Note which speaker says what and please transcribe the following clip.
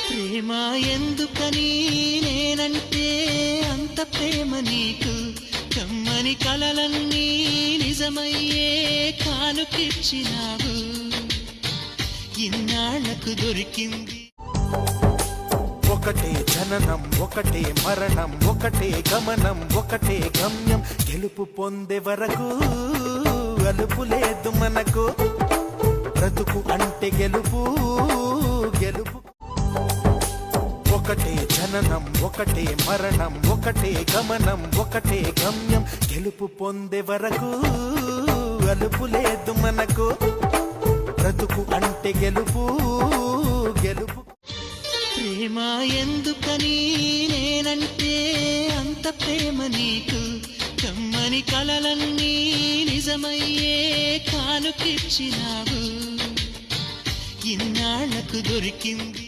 Speaker 1: ప్రేమ ఎందుకని నేనంటే అంత ప్రేమ నీకు, కమ్మని కలలన్నీ నిజమయ్యే కానుకిచ్చినావు, ఇన్నాళ్లకు దొరికింది.
Speaker 2: ఒకటే జననం ఒకటే మరణం ఒకటే గమనం ఒకటే గమ్యం, గెలుపు పొందే వరకు అలుపు లేదు మనకు, బ్రతుకు అంటే గెలుపు గెలుపు. ఒకటే జననం ఒకటే మరణం ఒకటే గమనం ఒకటే గమ్యం, గెలుపు పొందే వరకు అలుపు లేదు మనకు, బ్రతుకు అంటే గెలుపు గెలుపు.
Speaker 1: ప్రేమ ఎందుకని నేనంటే అంత ప్రేమ నీకు, కమ్మని కలలన్నీ నిజమయ్యే కానుకిచ్చినావు, ఇన్నాళ్లకు దొరికింది.